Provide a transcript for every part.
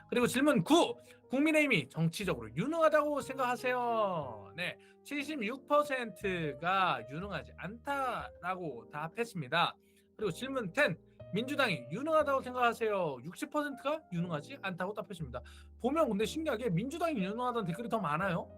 그리고 질문 9. 국민의힘이 정치적으로 유능하다고 생각하세요? 네, 76%가 유능하지 않다라고 답했습니다. 그리고 질문 10. 민주당이 유능하다고 생각하세요? 60%가 유능하지 않다고 답했습니다. 보면 근데 신기하게 민주당이 유능하다는 댓글이 더 많아요.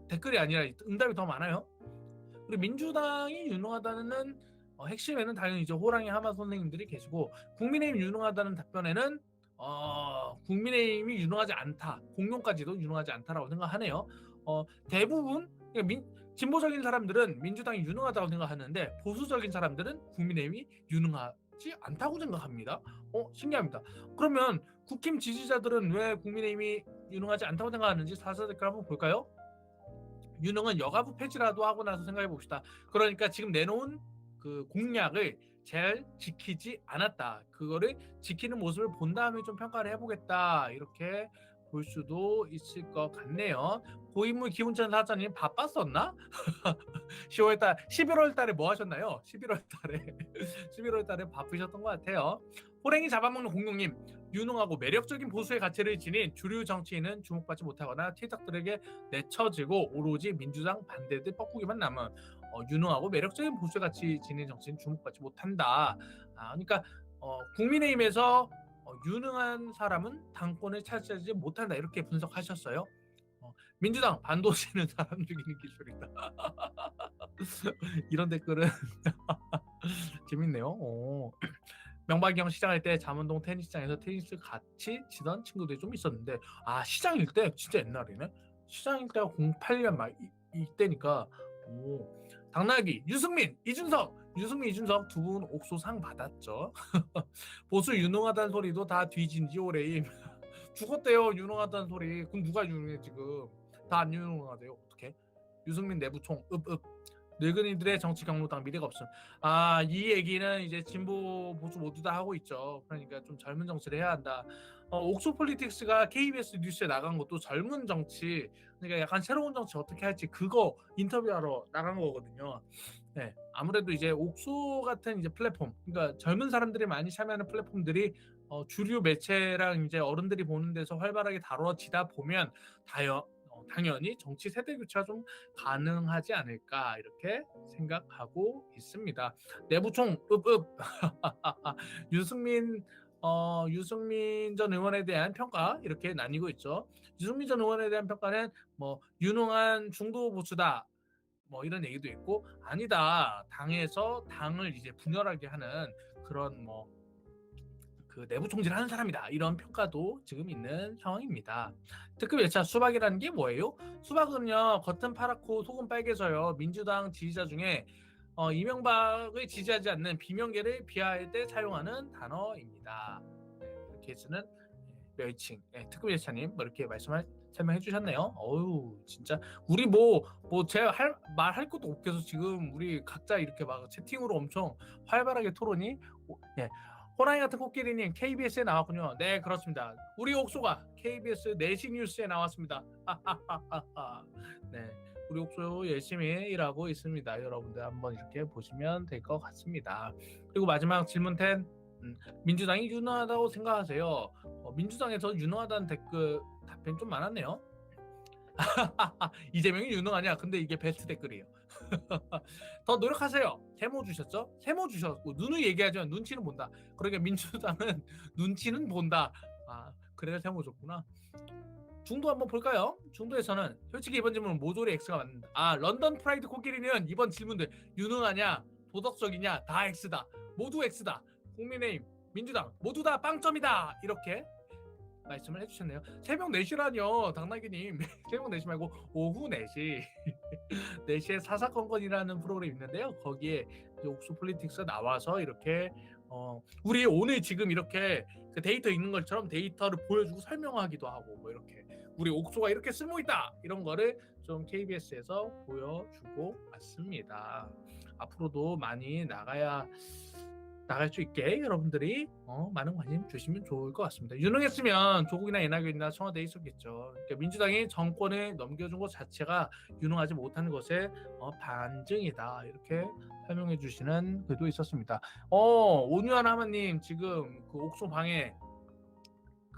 댓글이 아니라 응답이 더 많아요. 그리고 민주당이 유능하다는 핵심에는 당연히 이제 호랑이 하마 선생님들이 계시고, 국민의힘 유능하다는 답변에는 국민의힘이 유능하지 않다, 공룡까지도 유능하지 않다라고 생각하네요. 대부분 진보적인 사람들은 민주당이 유능하다고 생각하는데, 보수적인 사람들은 국민의힘이 유능하지 않다고 생각합니다. 신기합니다. 그러면 국힘 지지자들은 왜 국민의힘이 유능하지 않다고 생각하는지 사설 댓글 한번 볼까요? 유능은 여가부 폐지라도 하고 나서 생각해 봅시다. 그러니까 지금 내놓은 그 공약을 잘 지키지 않았다. 그거를 지키는 모습을 본 다음에 좀 평가를 해보겠다. 이렇게 볼 수도 있을 것 같네요. 고인물 기운찬 사장님 바빴었나? 11월 달에 뭐 하셨나요? 11월 달에 바쁘셨던 것 같아요. 호랭이 잡아먹는 공룡님, 유능하고 매력적인 보수의 가치를 지닌 주류 정치인은 주목받지 못하거나 티덕들에게 내쳐지고 오로지 민주당 반대들 뻐꾸기만 남은 유능하고 매력적인 보수의 가치 지닌 정치인 주목받지 못한다. 그러니까 국민의힘에서 유능한 사람은 당권을 차지하지 못한다, 이렇게 분석하셨어요. 민주당 반도시는 사람 죽이는 기술이다. 이런 댓글은 재밌네요. 명박이형 시장할 때 잠원동 테니스장에서 테니스 같이 치던 친구들이 좀 있었는데, 시장일 때 진짜 옛날이네. 시장일 때가 08년 막 이때니까. 당나귀 유승민 이준석 두 분 옥소상 받았죠. 보수 유능하다는 소리도 다 뒤진 지 오래임. 죽었대요, 유능하다는 소리. 그럼 누가 유능해? 지금 다 안 유능하대요. 어떻게? 유승민 내부총 읍 늙은이들의 정치 경로당 미래가 없음. 이 얘기는 이제 진보 보수 모두 다 하고 있죠. 그러니까 좀 젊은 정치를 해야 한다. 옥소폴리틱스가 KBS 뉴스에 나간 것도 젊은 정치, 그러니까 약간 새로운 정치 어떻게 할지 그거 인터뷰하러 나간 거거든요. 네, 아무래도 이제 옥소 같은 이제 플랫폼, 그러니까 젊은 사람들이 많이 참여하는 플랫폼들이 주류 매체랑 이제 어른들이 보는 데서 활발하게 다뤄지다 보면 당연히 정치 세대 교체가 좀 가능하지 않을까, 이렇게 생각하고 있습니다. 내부총 읍 유승민 전 의원에 대한 평가 이렇게 나뉘고 있죠. 유승민 전 의원에 대한 평가는 뭐 유능한 중도 보수다, 뭐 이런 얘기도 있고, 아니다, 당에서 당을 이제 분열하게 하는 그런 그 내부 총질하는 사람이다, 이런 평가도 지금 있는 상황입니다. 특급 예차 수박이라는 게 뭐예요? 수박은요, 겉은 파랗고 속은 빨개져요. 민주당 지지자 중에 이명박을 지지하지 않는 비명계를 비하할 때 사용하는 단어입니다. 이렇게 쓰는 멸칭. 특급 예차님 이렇게 설명해 주셨네요. 진짜 우리 제가 말할 것도 없겠어. 지금 우리 각자 이렇게 막 채팅으로 엄청 활발하게 토론이. 호랑이 같은 코끼리님, KBS에 나왔군요. 네, 그렇습니다. 우리 옥소가 KBS 4시 뉴스에 나왔습니다. 네, 우리 옥소 열심히 일하고 있습니다. 여러분들 한번 이렇게 보시면 될 것 같습니다. 그리고 마지막 질문 10. 민주당이 유능하다고 생각하세요? 민주당에서 유능하다는 댓글 답변 좀 많았네요. 이재명이 유능하냐? 근데 이게 베스트 댓글이에요. 더 노력하세요. 세모 주셨죠? 세모 주셨고, 눈을 얘기하지만 눈치는 본다. 그러니까 민주당은 눈치는 본다. 그래서 세모 줬구나. 중도 한번 볼까요? 중도에서는 솔직히 이번 질문은 모조리 X가 맞는다. 런던 프라이드 코끼리는 이번 질문들 유능하냐, 도덕적이냐, 다 X다. 모두 X다. 국민의힘, 민주당 모두 다 빵점이다. 이렇게 말씀을 해주셨네요. 새벽 4시라뇨, 당나귀님. 새벽 4시 말고 오후 4시. 4시에 사사건건이라는 프로그램이 있는데요. 거기에 옥수폴리틱스가 나와서 이렇게 우리 오늘 지금 이렇게 그 데이터 있는 것처럼 데이터를 보여주고 설명하기도 하고, 뭐 이렇게 우리 옥소가 이렇게 쓰고 있다, 이런 거를 좀 KBS에서 보여주고 왔습니다. 앞으로도 많이 나갈 수 있게 여러분들이 많은 관심 주시면 좋을 것 같습니다. 유능했으면 조국이나 이낙연이나 청와대에 있었겠죠. 그러니까 민주당이 정권을 넘겨준 것 자체가 유능하지 못하는 것의 반증이다, 이렇게 설명해 주시는 글도 있었습니다. 온유한 하마님, 지금 그 옥소 방에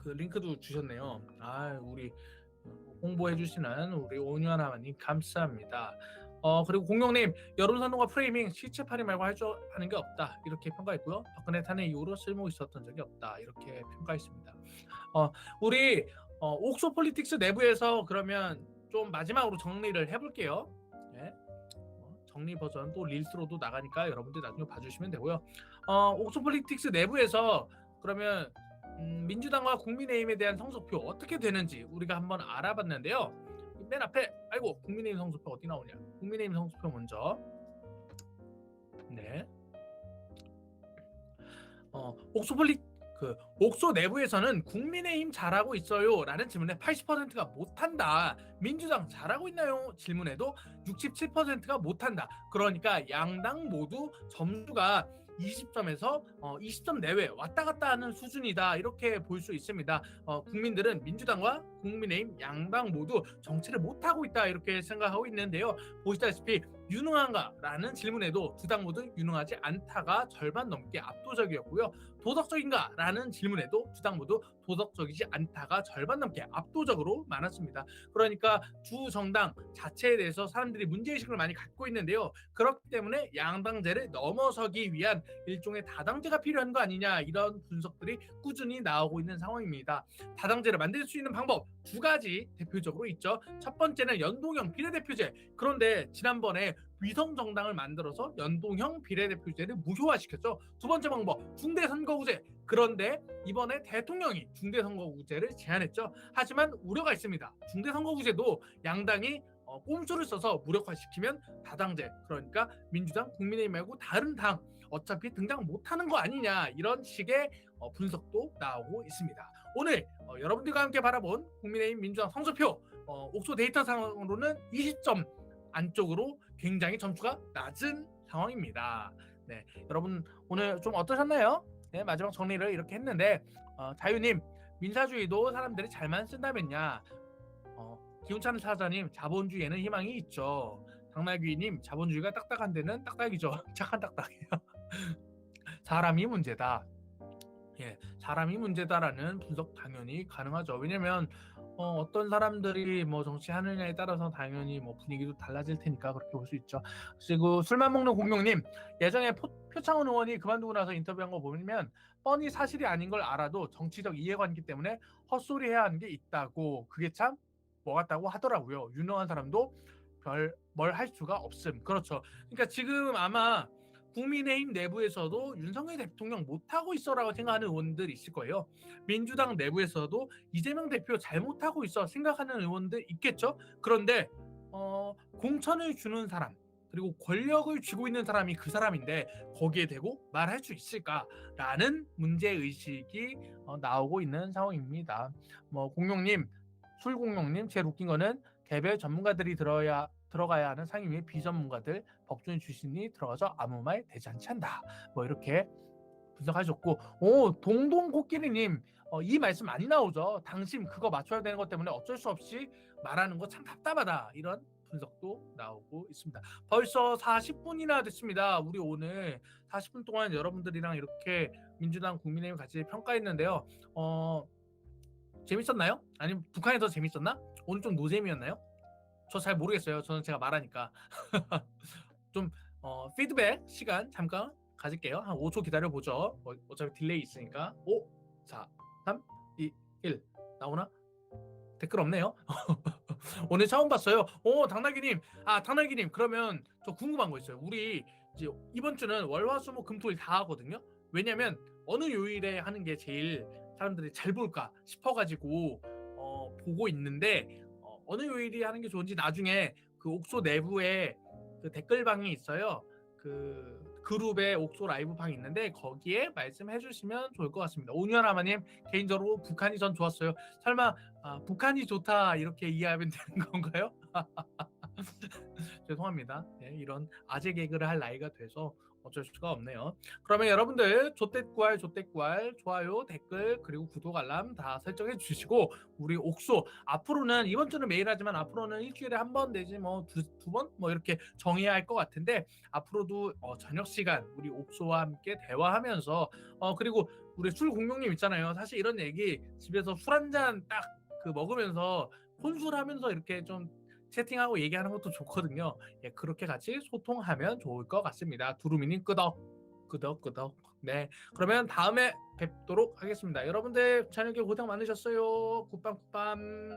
그 링크도 주셨네요. 아, 우리 홍보해 주시는 우리 온유하나님 감사합니다. 그리고 공룡님, 여론선동과 프레이밍 시체팔이 말고 하는 게 없다 이렇게 평가했고요. 박근혜 탄핵 이후로 쓸모 있었던 적이 없다 이렇게 평가했습니다. 우리 옥소 폴리틱스 내부에서 그러면 좀 마지막으로 정리를 해볼게요. 네. 정리 버전 또 릴스로도 나가니까 여러분들 나중에 봐주시면 되고요. 옥소 폴리틱스 내부에서 그러면 민주당과 국민의힘에 대한 성적표 어떻게 되는지 우리가 한번 알아봤는데요. 맨 앞에 아이고 국민의힘 성적표 어디 나오냐? 국민의힘 성적표 먼저. 네. 옥소 내부에서는 국민의힘 잘하고 있어요라는 질문에 80%가 못한다. 민주당 잘하고 있나요? 질문에도 67%가 못한다. 그러니까 양당 모두 점수가 20점에서 20점 내외 왔다 갔다 하는 수준이다 이렇게 볼 수 있습니다. 국민들은 민주당과 국민의힘 양당 모두 정치를 못하고 있다 이렇게 생각하고 있는데요. 보시다시피 유능한가라는 질문에도 두 당 모두 유능하지 않다가 절반 넘게 압도적이었고요. 도덕적인가라는 질문에도 두 당 모두 도덕적이지 않다가 절반 넘게 압도적으로 많았습니다. 그러니까 두 정당 자체에 대해서 사람들이 문제의식을 많이 갖고 있는데요. 그렇기 때문에 양당제를 넘어서기 위한 일종의 다당제가 필요한 거 아니냐 이런 분석들이 꾸준히 나오고 있는 상황입니다. 다당제를 만들 수 있는 방법 두 가지 대표적으로 있죠. 첫 번째는 연동형 비례대표제. 그런데 지난번에 위성정당을 만들어서 연동형 비례대표제를 무효화시켰죠. 두 번째 방법 중대선거구제. 그런데 이번에 대통령이 중대선거구제를 제안했죠. 하지만 우려가 있습니다. 중대선거구제도 양당이 꼼수를 써서 무력화시키면 다당제, 그러니까 민주당, 국민의힘 말고 다른 당 어차피 등장 못하는 거 아니냐 이런 식의 분석도 나오고 있습니다. 오늘 여러분들과 함께 바라본 국민의힘 민주당 성적표 옥소 데이터상으로는 20점 안쪽으로 굉장히 점수가 낮은 상황입니다. 네, 여러분 오늘 좀 어떠셨나요? 네, 마지막 정리를 이렇게 했는데 자유님, 민사주의도 사람들이 잘만 쓴다면야 기운찬 사자님, 자본주의에는 희망이 있죠. 당나귀님, 자본주의가 딱딱한 데는 딱딱이죠. 착한 딱딱이에요. 사람이 문제다. 예, 사람이 문제다라는 분석 당연히 가능하죠. 왜냐면 어떤 사람들이 뭐 정치하느냐에 따라서 당연히 뭐 분위기도 달라질 테니까 그렇게 볼 수 있죠. 그리고 술만 먹는 공룡님, 예전에 표창원 의원이 그만두고 나서 인터뷰한 거 보면 뻔히 사실이 아닌 걸 알아도 정치적 이해관계 때문에 헛소리해야 하는 게 있다고, 그게 참 뭐 같다고 하더라고요. 유능한 사람도 별 뭘 할 수가 없음. 그렇죠. 그러니까 지금 아마 국민의힘 내부에서도 윤석열 대통령 못하고 있어라고 생각하는 의원들이 있을 거예요. 민주당 내부에서도 이재명 대표 잘못하고 있어 생각하는 의원들 있겠죠. 그런데 공천을 주는 사람 그리고 권력을 쥐고 있는 사람이 그 사람인데 거기에 대고 말할 수 있을까라는 문제의식이 나오고 있는 상황입니다. 뭐 공룡님, 술공룡님, 제일 웃긴 거는 개별 전문가들이 들어가야 하는 상임위에 비전문가들, 법조인 출신이 들어가서 아무 말 대잔치 한다. 뭐 이렇게 분석하셨고, 동동코끼리님, 이 말씀 많이 나오죠. 당신 그거 맞춰야 되는 것 때문에 어쩔 수 없이 말하는 거 참 답답하다. 이런 분석도 나오고 있습니다. 벌써 40분이나 됐습니다. 우리 오늘 40분 동안 여러분들이랑 이렇게 민주당, 국민의힘 같이 평가했는데요. 재밌었나요? 아니면 북한이 더 재밌었나? 오늘 좀 노잼이었나요? 저 잘 모르겠어요. 저는 제가 말하니까. 좀 피드백 시간 잠깐 가질게요. 한 5초 기다려보죠. 어차피 딜레이 있으니까. 5, 4, 3, 2, 1 나오나? 댓글 없네요. 오늘 처음 봤어요. 당나귀님. 당나귀님, 그러면 저 궁금한 거 있어요. 우리 이제 이번 주는 월화수목금토일 다 하거든요. 왜냐면 어느 요일에 하는 게 제일 사람들이 잘 볼까 싶어가지고 보고 있는데 어느 요일이 하는 게 좋은지 나중에 그 옥소 내부에 그 댓글방이 있어요. 그 그룹에 옥소 라이브방이 있는데 거기에 말씀해 주시면 좋을 것 같습니다. 온유하나마님, 개인적으로 북한이 전 좋았어요. 설마 북한이 좋다 이렇게 이해하면 되는 건가요? 죄송합니다. 네, 이런 아재 개그를 할 나이가 돼서 어쩔 수가 없네요. 그러면 여러분들 조댓구알 좋아요, 댓글, 그리고 구독, 알람 다 설정해 주시고 우리 옥소 앞으로는, 이번 주는 매일 하지만 앞으로는 일주일에 한 번 내지 뭐 두 번 뭐 이렇게 정해야 할 것 같은데 앞으로도 저녁 시간 우리 옥소와 함께 대화하면서 그리고 우리 술 공룡님 있잖아요. 사실 이런 얘기 집에서 술 한 잔 딱 그 먹으면서 혼술하면서 이렇게 좀 채팅하고 얘기하는 것도 좋거든요. 예, 그렇게 같이 소통하면 좋을 것 같습니다. 두루미님 끄덕 끄덕 끄덕. 네, 그러면 다음에 뵙도록 하겠습니다. 여러분들 저녁에 고생 많으셨어요. 굿밤 굿밤.